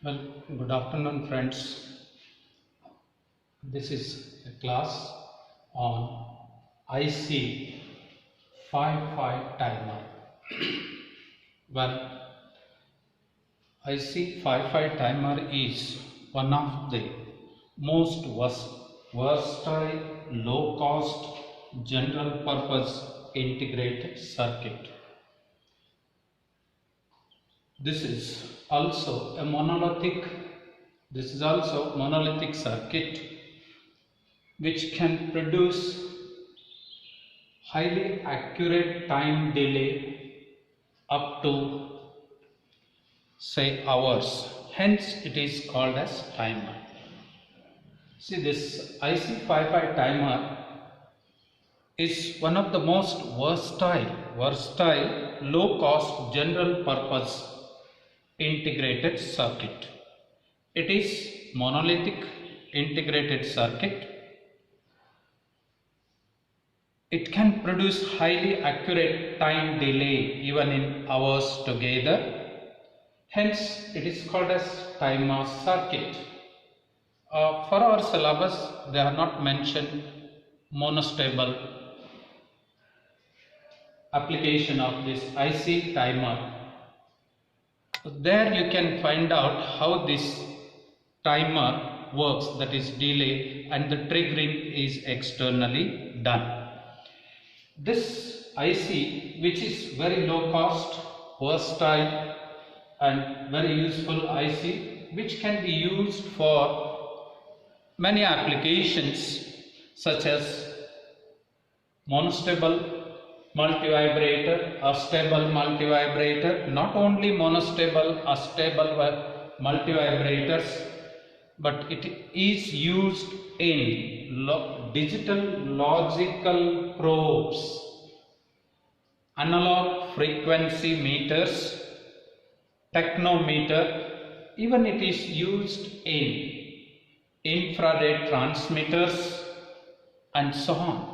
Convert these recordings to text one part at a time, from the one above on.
Well, good afternoon, friends. This is a class on IC 55 timer. Well, IC 55 timer is one of the most versatile, low-cost, general-purpose integrated circuit. This is also a monolithic circuit which can produce highly accurate time delay up to say hours. Hence it is called as timer. See, this IC55 timer is one of the most versatile, low-cost, general-purpose integrated circuit. It is monolithic integrated circuit. It can produce highly accurate time delay even in hours together. Hence, it is called as timer circuit. For our syllabus, they are not mentioned monostable application of this IC timer. There you can find out how this timer works, that is delay, and the triggering is externally done. This IC, which is very low cost, versatile and very useful IC, which can be used for many applications such as monostable multivibrator, a stable multivibrator, not only monostable, a stable multivibrators, but it is used in digital logical probes, analog frequency meters, technometer, even it is used in infrared transmitters and so on.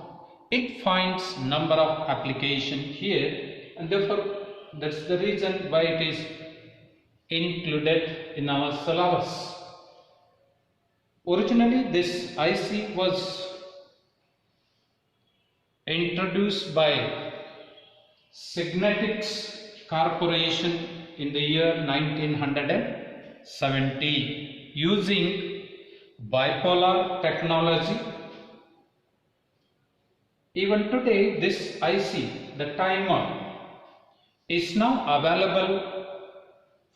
It finds number of application here, and therefore that's the reason why it is included in our syllabus. Originally this IC was introduced by Signetics Corporation in the year 1970 using bipolar technology. Even today, this IC, the timer, is now available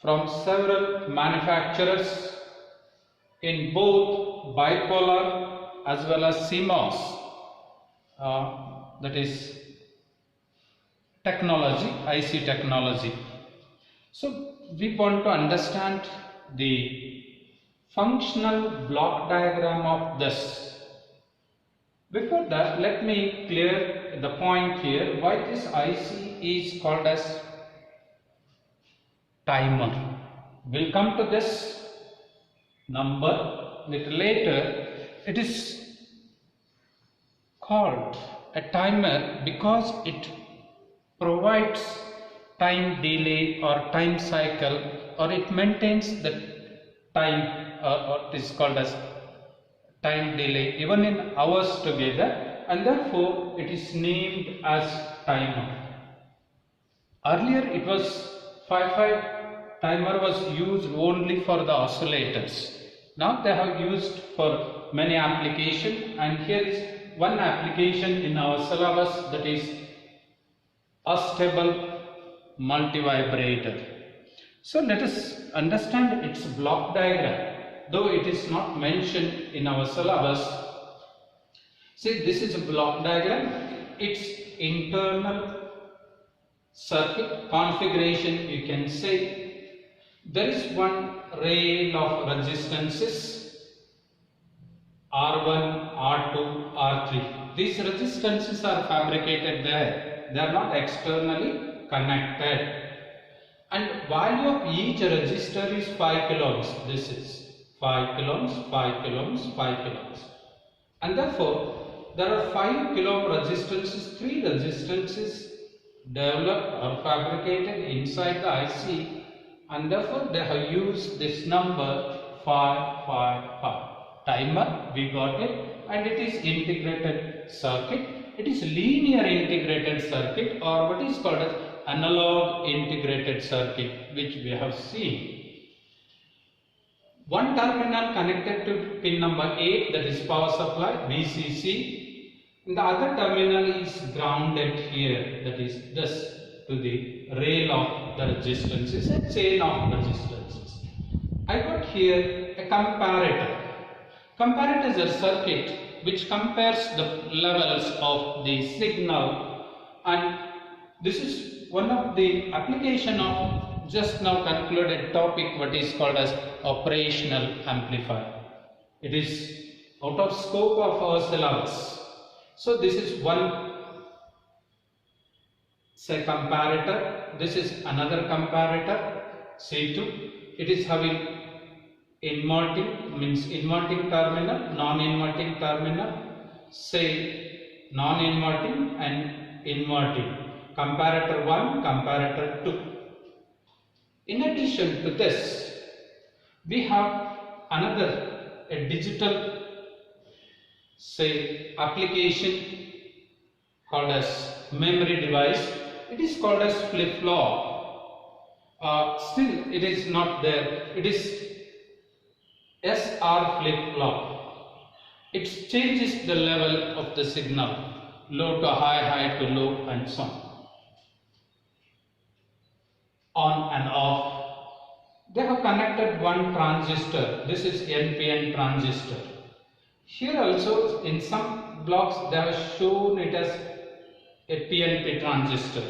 from several manufacturers in both bipolar as well as CMOS, that is technology, IC technology. So we want to understand the functional block diagram of this. Before that, let me clear the point here why this IC is called as timer. We'll come to this number little later. It is called a timer because it provides time delay or time cycle, or it maintains the time, or it is called as time delay even in hours together, and therefore it is named as timer. Earlier it was 55 timer was used only for the oscillators. Now they have used for many applications, and here is one application in our syllabus, that is a stable multivibrator. So let us understand its block diagram. Though it is not mentioned in our syllabus, see, this is a block diagram. Its internal circuit configuration, you can say there is one rail of resistances R1, R2, R3. These resistances are fabricated there. They are not externally connected. And value of each resistor is 5 kilo ohms. This is 5 kilo ohms, 5 kilo ohms, 5 kilo ohms. And therefore, there are 5 kilo ohm resistances, 3 resistances developed or fabricated inside the IC, and therefore they have used this number 555. Timer, we got it, and it is integrated circuit. It is linear integrated circuit, or what is called as analog integrated circuit, which we have seen. One terminal connected to pin number 8, that is power supply VCC, and the other terminal is grounded here, that is this, to the rail of the resistances, a chain of resistances. I got here a comparator. Comparator is a circuit which compares the levels of the signal, and this is one of the application of just now concluded topic, what is called as operational amplifier. It is out of scope of our syllabus. So this is one, say, comparator. This is another comparator, C2. It is having inverting, means inverting terminal, non-inverting terminal, say non-inverting and inverting. Comparator 1, comparator 2. In addition to this, we have another, a digital, say, application called as memory device. It is called as flip-flop. Still it is not there. It is SR flip-flop. It changes the level of the signal, low to high, high to low, and so on and off. They have connected one transistor. This is NPN transistor. Here also in some blocks they have shown it as a PNP transistor.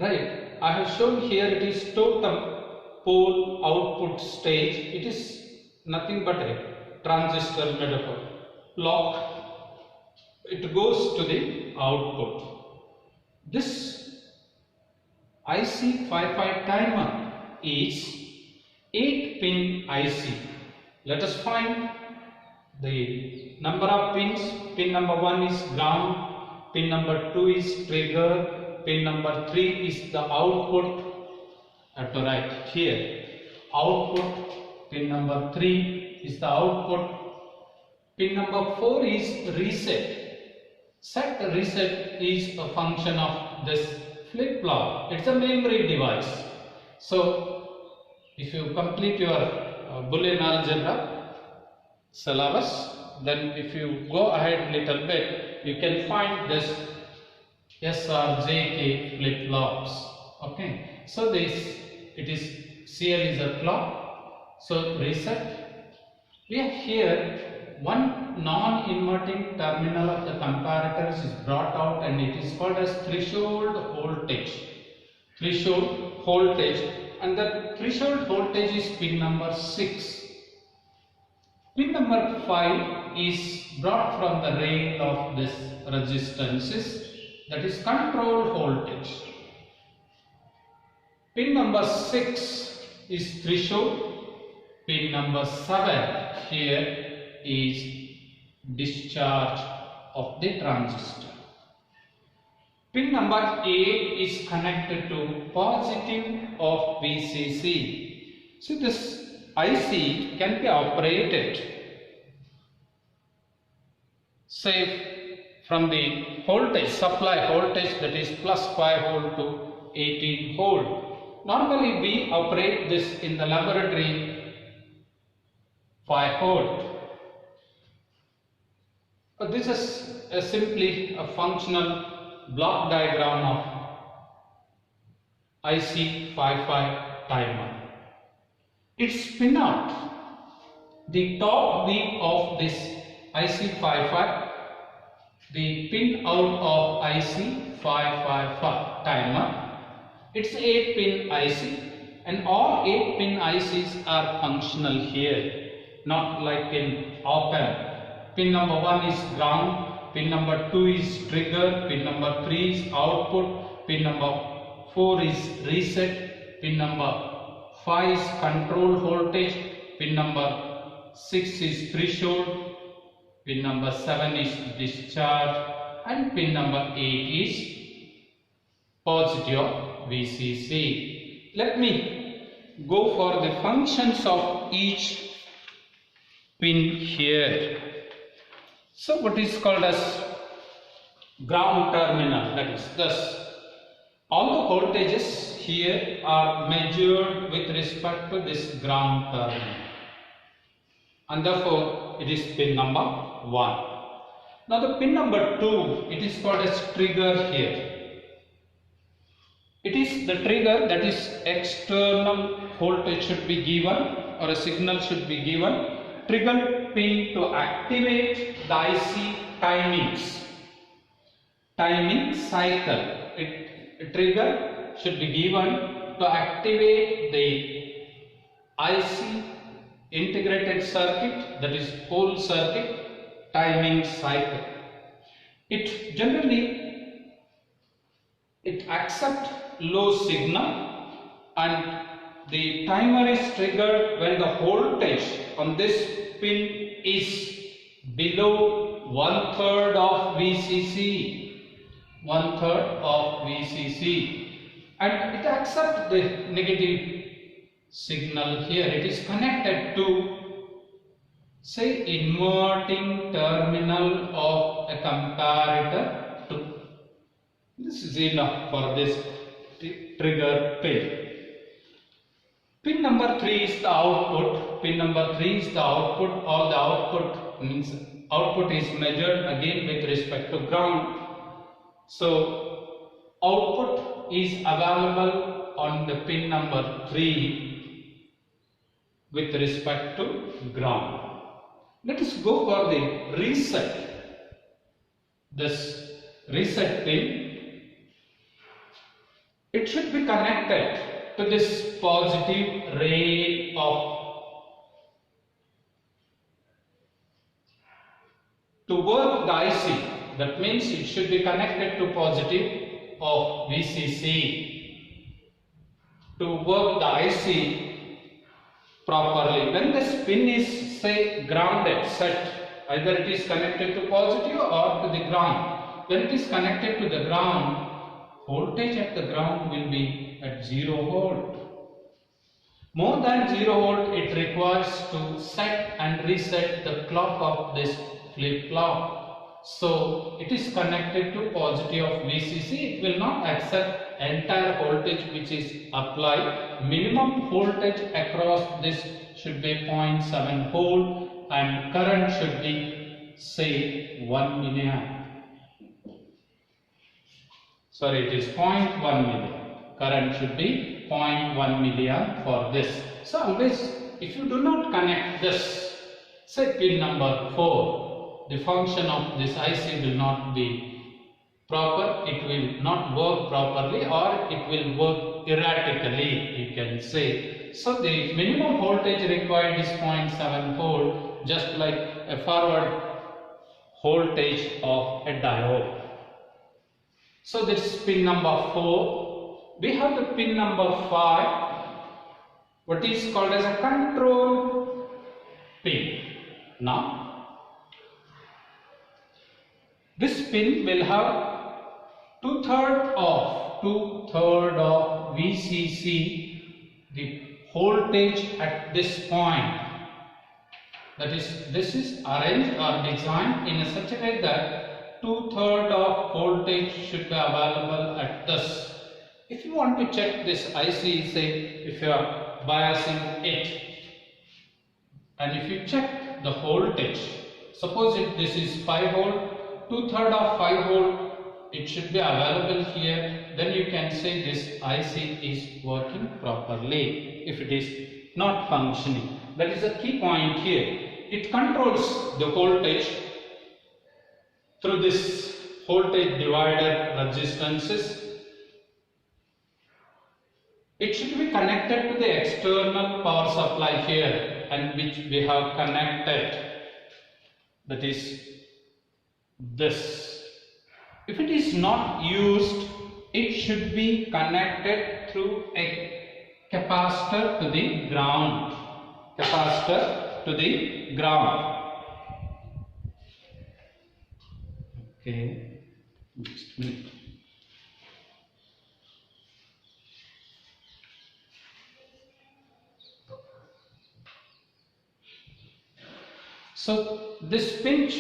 Right, I have shown here it is totem pole output stage. It is nothing but a transistor made of a block. It goes to the output. This IC55 timer is 8-pin IC. Let us find the number of pins. Pin number 1 is ground, pin number 2 is trigger, pin number 3 is the output. I have to write here output. Pin number 3 is the output. Pin number 4 is reset. Set reset is a function of this flip-flop. It's a memory device. So if you complete your Boolean algebra syllabus, then if you go ahead little bit, you can find this SRJK flip-flops. Okay, so this, it is CL is a clock, so reset. We have here one non-inverting terminal of the comparators is brought out, and it is called as threshold voltage. Threshold voltage, and the threshold voltage is pin number 6. Pin number 5 is brought from the rail of this resistances, that is control voltage. Pin number 6 is threshold. Pin number 7 here is discharge of the transistor. Pin number 8 is connected to positive of VCC. So this IC can be operated, say, from the voltage, supply voltage, that is plus 5 volt to 18 volt. Normally we operate this in the laboratory 5 volt. This is simply a functional block diagram of IC55 timer. Its pinout, the top view of this IC55, the pin out of IC555 timer. It's 8-pin IC, and all 8-pin ICs are functional here, not like in op-amp. Pin number 1 is ground, pin number 2 is trigger, pin number 3 is output, pin number 4 is reset, pin number 5 is control voltage, pin number 6 is threshold, pin number 7 is discharge, and pin number 8 is positive VCC. let me go for the functions of each pin here. So what is called as ground terminal, that is thus all the voltages here are measured with respect to this ground terminal, and therefore it is pin number 1. Now the pin number 2, it is called as trigger here. It is the trigger, that is external voltage should be given or a signal should be given. Trigger pin to activate the IC timings, timing cycle. A trigger should be given to activate the IC integrated circuit, that is whole circuit timing cycle. It generally accepts low signal, and the timer is triggered when the voltage on this pin is below 1/3 of VCC, 1/3 of VCC, and it accepts the negative signal here. It is connected to, say, inverting terminal of a comparator 2. This is enough for this trigger pin. Pin number 3 is the output. Pin number 3 is the output. All the output means output is measured again with respect to ground. So output is available on the pin number 3 with respect to ground. Let us go for the reset. This reset pin, it should be connected to this positive ray to work the IC. That means it should be connected to positive of VCC to work the IC properly. When this pin is, say, grounded, set, either it is connected to positive or to the ground. When it is connected to the ground, voltage at the ground will be at 0 volt. More than 0 volt, it requires to set and reset the clock of this flip-flop. So it is connected to positive of VCC. It will not accept entire voltage which is applied. Minimum voltage across this should be 0.7 volt and current should be, say, 1 milliamp. Sorry, it is 0.1 milliamp. Current should be 0.1 milliamp for this. So always, if you do not connect this, say pin number 4, the function of this IC will not be proper. It will not work properly, or it will work erratically, you can say. So the minimum voltage required is 0.7 volt, just like a forward voltage of a diode. So this is pin number 4. We have the pin number 5, what is called as a control pin. Now, this pin will have 2/3 of VCC, the voltage at this point. That is, this is arranged or designed in such a way that 2/3 of voltage should be available at this. If you want to check this IC, say if you are biasing it, and if you check the voltage, suppose if this is 5 volt, 2/3 of 5 volt, it should be available here, then you can say this IC is working properly. If it is not functioning, that is a key point here. It controls the voltage through this voltage divider resistances. It should be connected to the external power supply here, and which we have connected, that is this. If it is not used, it should be connected through a capacitor to the ground. Capacitor to the ground. Okay, next minute. So this pinch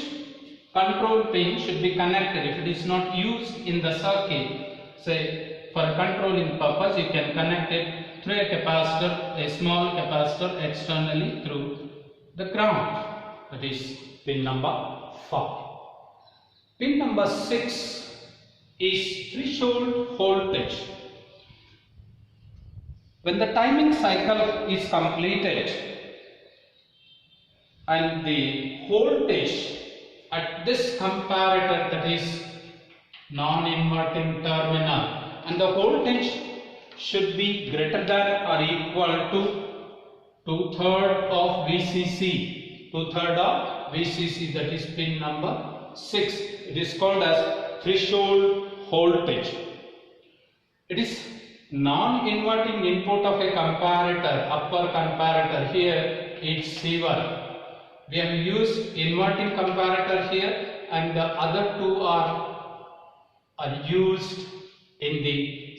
control pin should be connected. If it is not used in the circuit, say for controlling purpose, you can connect it through a capacitor, a small capacitor externally through the ground. That is pin number 5. Pin number 6 is threshold voltage. When the timing cycle is completed and the voltage at this comparator, that is non-inverting terminal, and the voltage should be greater than or equal to 2/3 of VCC. 2/3 of VCC, that is pin number 6. It is called as threshold voltage. It is non-inverting input of a comparator, upper comparator. Here it's C1. We have used inverting comparator here, and the other two are used in the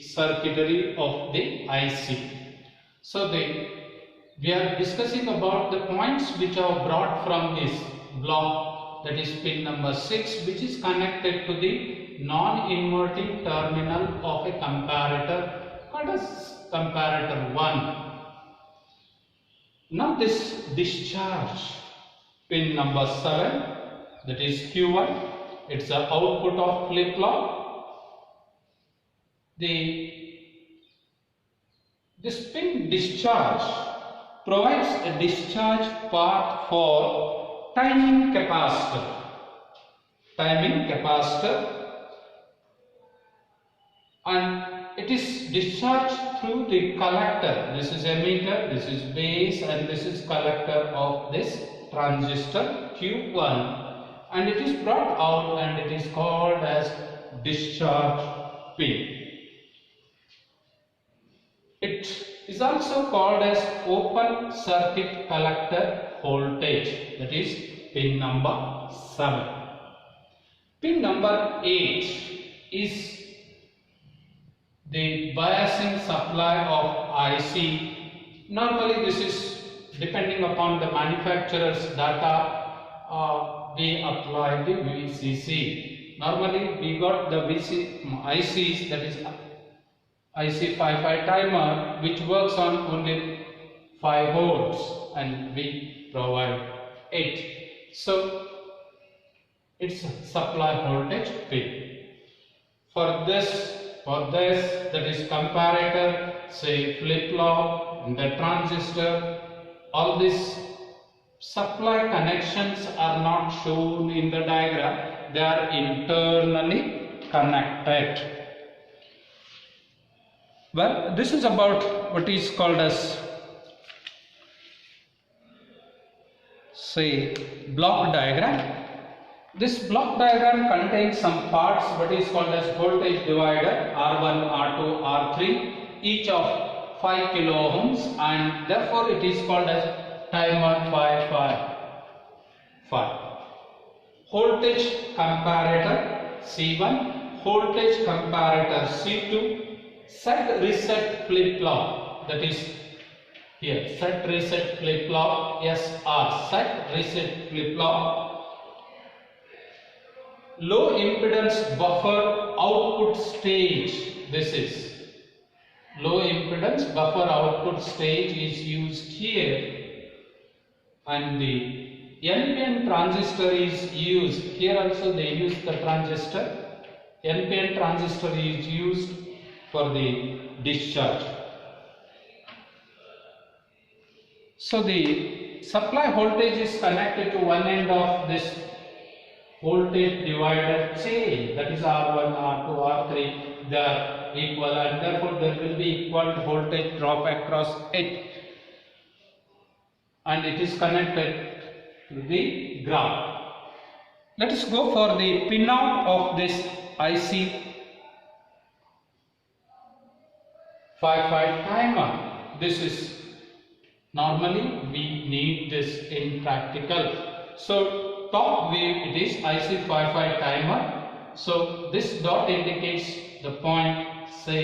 circuitry of the IC. So we are discussing about the points which are brought from this block, that is pin number 6, which is connected to the non-inverting terminal of a comparator called as comparator 1. Now this discharge pin number 7, that is Q1, it's the output of flip-flop. This pin discharge provides a discharge path for timing capacitor. And it is discharged through the collector. This is emitter, this is base, and this is collector of this transistor Q1, and it is brought out and it is called as discharge pin. It is also called as open circuit collector voltage, that is pin number 7. Pin number 8 is the biasing supply of IC. Normally this is depending upon the manufacturer's data, we apply the VCC. Normally we got the ICs, that is IC55 timer, which works on only 5 volts, and we provide 8. So it's supply voltage pin. For this, that is comparator, say flip-flop, and the transistor, all these supply connections are not shown in the diagram. They are internally connected. Well, this is about what is called as, say, block diagram. This block diagram contains some parts, what is called as voltage divider, R1, R2, R3, each of 5 kilo ohms, and therefore it is called as timer 555. Voltage comparator C1, voltage comparator C2, set reset flip-flop, that is here, set reset flip-flop, SR, set reset flip-flop, low impedance buffer output stage. This is low impedance buffer output stage is used here, and the NPN transistor is used here. Also they use the transistor. NPN transistor is used for the discharge. So the supply voltage is connected to one end of this voltage divider chain, that is R1, R2, R3, they are equal, and therefore there will be equal voltage drop across it, and it is connected to the ground. Let us go for the pinout of this IC 55 timer. This is normally we need this in practical. So top view, it is IC55 timer. So this dot indicates the point, say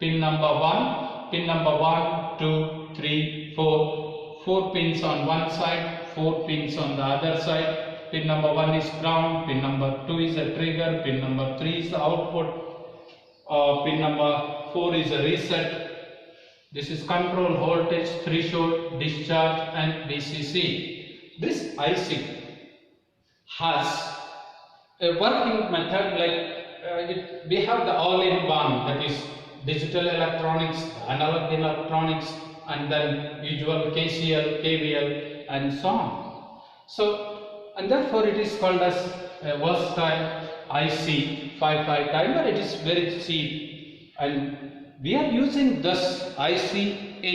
pin number 1, 2, 3, 4, 4 pins on one side, 4 pins on the other side. Pin number 1 is ground, pin number 2 is a trigger, pin number 3 is the output, pin number 4 is a reset. This is control voltage, threshold, discharge and VCC. This IC has a working method like we have the all-in-one, that is digital electronics, analog electronics, and then usual KCL, KVL and so on. So, and therefore it is called as a versatile IC 55 timer. It is very cheap, and we are using this IC in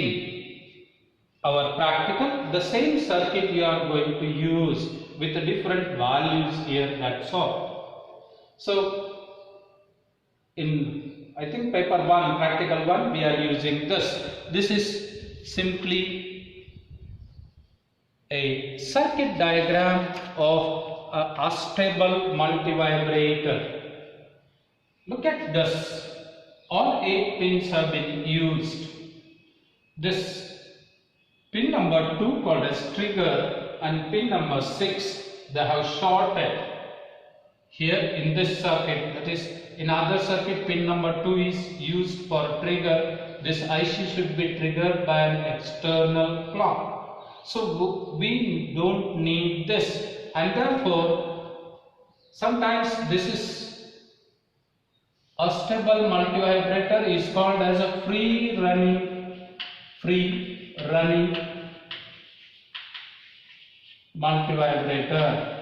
our practical. The same circuit we are going to use with the different values here, that's all. So in, I think, paper 1, practical 1, we are using this. This is simply a circuit diagram of a stable multivibrator. Look at this. All 8 pins have been used. This pin number 2 called as trigger and pin number 6 they have shorted here in this circuit. That is, in other circuit pin number 2 is used for trigger. This IC should be triggered by an external clock. So we don't need this, and therefore sometimes this is a stable multivibrator is called as a free running multivibrator.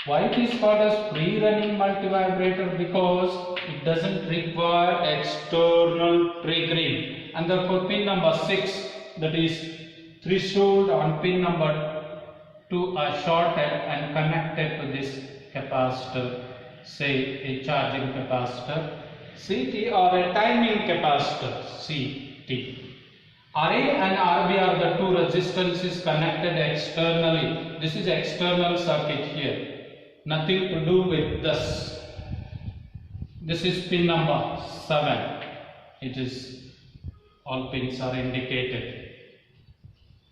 Why it is called as free running multivibrator? Because it doesn't require external triggering, and therefore pin number 6, that is threshold, on pin number 2 are shorted and connected to this capacitor, say a charging capacitor CT or a timing capacitor CT. RA and RB are the two resistances connected externally. This is external circuit here, nothing to do with this. This is pin number 7. It is, all pins are indicated.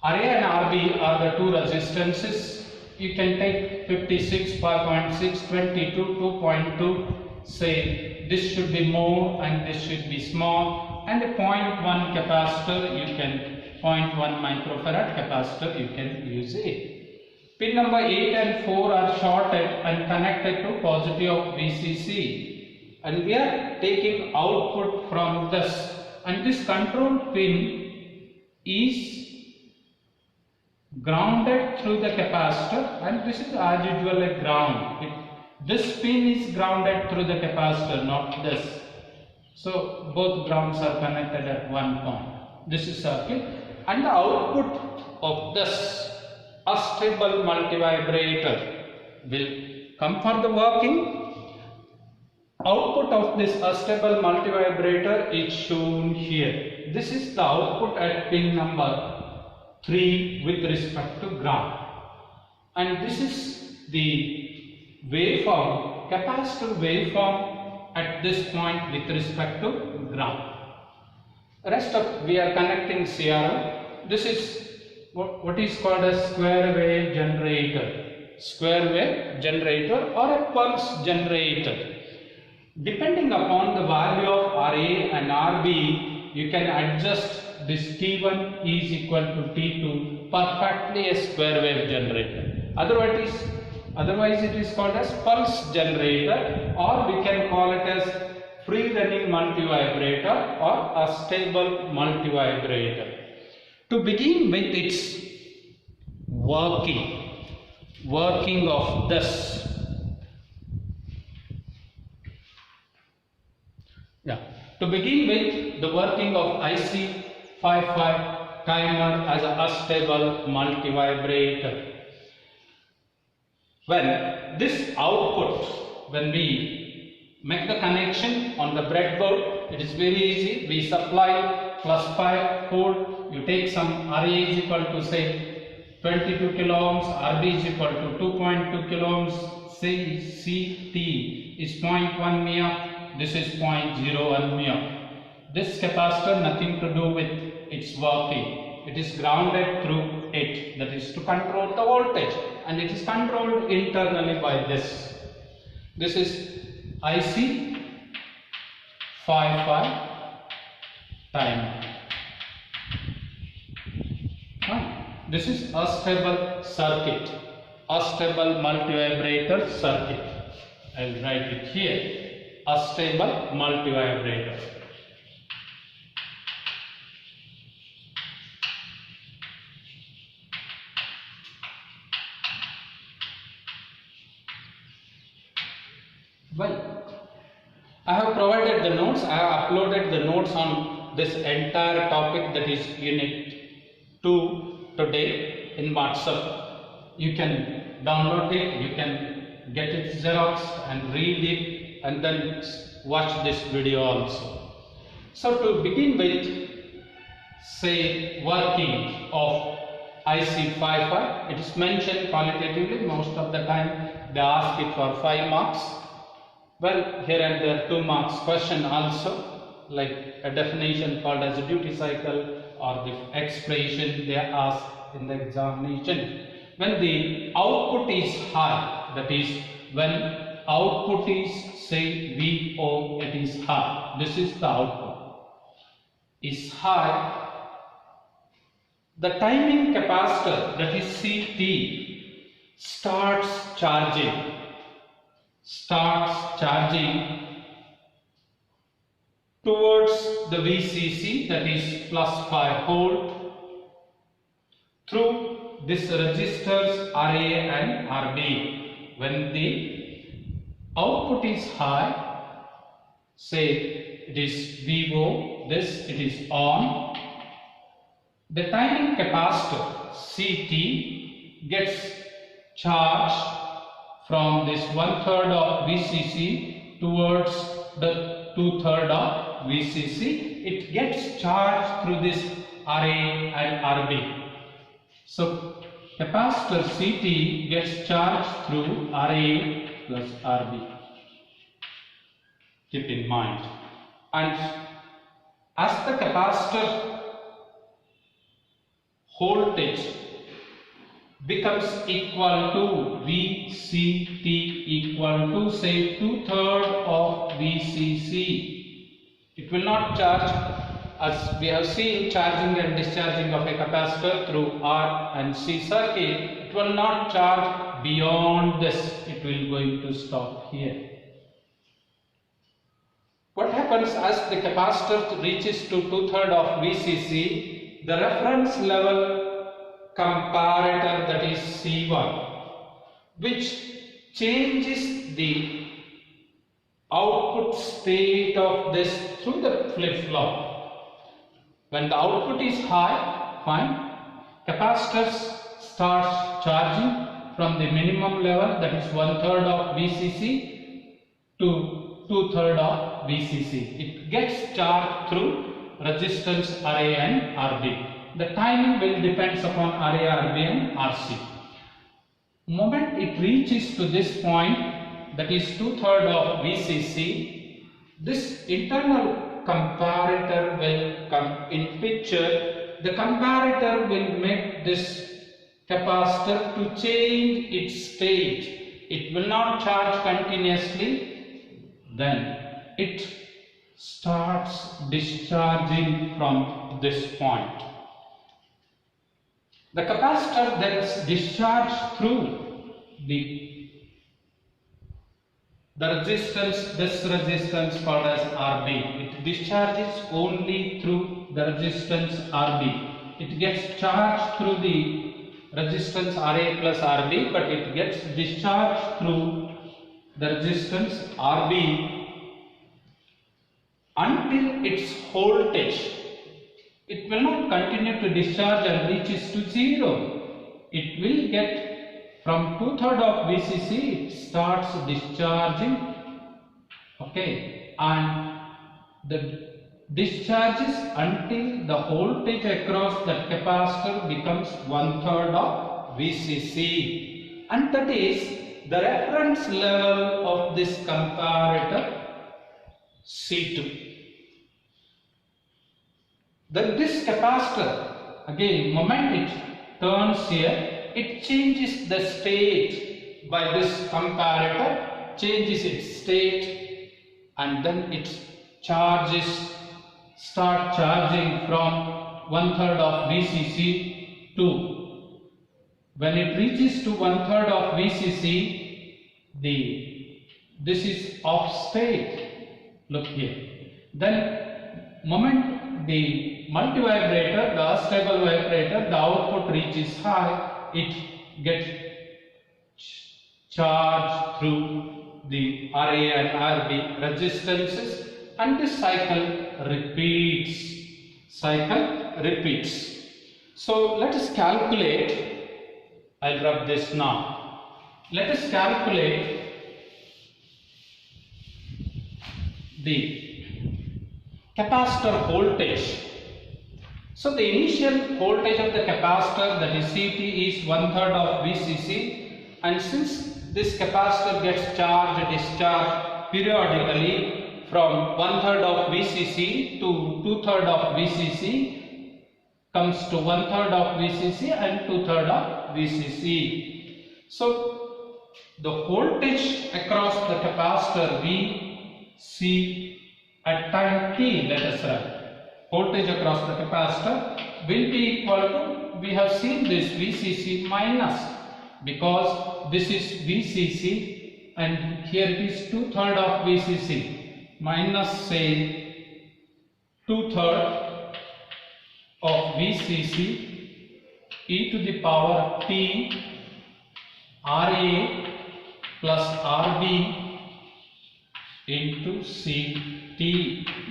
RA and RB are the two resistances. You can take 56, 5.6, 22, 2.2, say this should be more and this should be small, and a 0.1 capacitor, you can 0.1 microfarad capacitor, you can use it. Pin number 8 and 4 are shorted and connected to positive of VCC, and we are taking output from this, and this control pin is grounded through the capacitor, and this is as usual a ground. This pin is grounded through the capacitor, not this. So both grounds are connected at one point. This is circuit, and the output of this stable multivibrator will come for the working. Output of this stable multivibrator is shown here. This is the output at pin number 3 with respect to ground, and this is the waveform, capacitor waveform at this point with respect to ground. Rest of we are connecting CRO. This is what is called a square wave generator or a pulse generator. Depending upon the value of RA and RB, you can adjust this T1 is equal to T2 perfectly a square wave generator. Otherwise it is called as pulse generator, or we can call it as free running multivibrator or a stable multivibrator. To begin with its working of this. To begin with the working of IC 55 timer as a stable multivibrator. When this output, when we make the connection on the breadboard, it is very easy. We supply +5 volt. You take some RA is equal to say 22 kilo ohms, RB is equal to 2.2 kilo ohms, say CT is 0.1 mA. This is 0.01 mA. This capacitor nothing to do with its working. it is grounded through it, that is to control the voltage, and it is controlled internally by this. This is IC 55 timer. This is a stable circuit, a stable multivibrator circuit. I will write it here, a stable multivibrator. Well, I have provided the notes, I have uploaded the notes on this entire topic, that is unit 2 today in WhatsApp. You can download it, you can get it xeroxed and read it, and then watch this video also. So to begin with, say working of IC55, it is mentioned qualitatively. Most of the time they ask it for 5 marks. Well, here and there 2 marks question also, like a definition called as a duty cycle, or the expression they ask in the examination. When the output is high, that is when output is, say, VO, it is high, this is the output, is high, the timing capacitor, that is CT, starts charging towards the VCC, that is plus 5 volt, through this resistors RA and RB. When the output is high, say it is VO, this it is on, the timing capacitor CT gets charged from this 1/3 of VCC towards the 2/3 of VCC. It gets charged through this RA and RB. So capacitor CT gets charged through RA plus RB. Keep in mind. And as the capacitor voltage becomes equal to VCT equal to, say, 2/3 of VCC, it will not charge, as we have seen charging and discharging of a capacitor through R and C circuit. It will not charge beyond this, it will going to stop here. What happens as the capacitor reaches to 2/3 of VCC, the reference level comparator, that is C1, which changes the output state of this through the flip-flop. When the output is high, fine, capacitor starts charging from the minimum level, that is 1/3 of VCC to 2/3 of VCC. It gets charged through resistance RA and RB. The timing will depends upon RA, RB and RC. Moment it reaches to this point, that is 2/3 of VCC, this internal comparator will come in picture. The comparator will make this capacitor to change its state. It will not charge continuously, then it starts discharging from this point. The capacitor then is discharged through the resistance, this resistance called as RB. It discharges only through the resistance RB. It gets charged through the resistance RA plus RB, but it gets discharged through the resistance RB until its voltage. It will not continue to discharge and reaches to 0. It will get from 2/3 of VCC, it starts discharging, okay, and the discharges until the voltage across that capacitor becomes 1/3 of VCC, and that is the reference level of this comparator C2. Then this capacitor again moment it turns here, it changes the state by this comparator, changes its state, and then it charges, start charging from 1/3 of VCC to, when it reaches to 1/3 of VCC, this is off state. Look here. Then moment the multivibrator, the stable vibrator, the output reaches high, it gets charged through the RA and RB resistances, and this cycle repeats. So let us calculate. I'll rub this now. Let us calculate the capacitor voltage. So the initial voltage of the capacitor, that is CT, is 1/3 of VCC, and since this capacitor gets charged and discharged periodically from 1/3 of VCC to 2/3 of VCC, comes to 1/3 of VCC and 2/3 of VCC. So the voltage across the capacitor VC at time t, let us write, voltage across the capacitor will be equal to, we have seen this VCC minus, because this is VCC and here it is 2/3 of VCC, minus say 2/3 of VCC e to the power t RA plus RB into CT.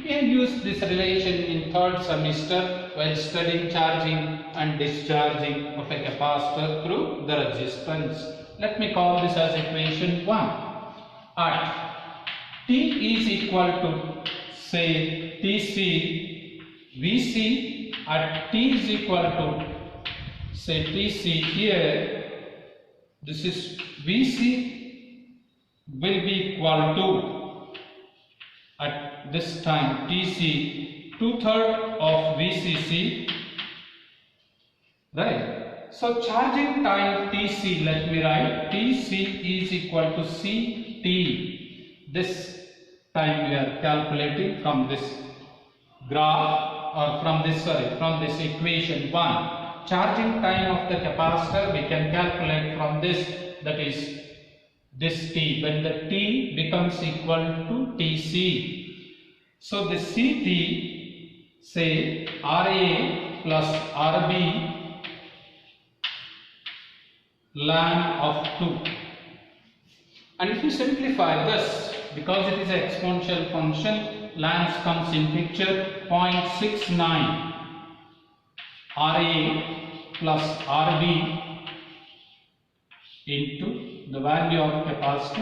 We have used this relation in 3rd semester while studying charging and discharging of a capacitor through the resistance. Let me call this as equation 1. At t is equal to say TC, VC at t is equal to say TC here, this is VC will be equal to, at this time TC, 2/3 of VCC, right? So charging time TC, let me write, TC is equal to CT. This time we are calculating from this graph, or from this equation 1. Charging time of the capacitor we can calculate from this, that is this T, when the T becomes equal to TC. So the CT, say RA plus RB ln of 2. And if you simplify this, because it is an exponential function, ln comes in picture, 0.69 RA plus RB into the value of capacitor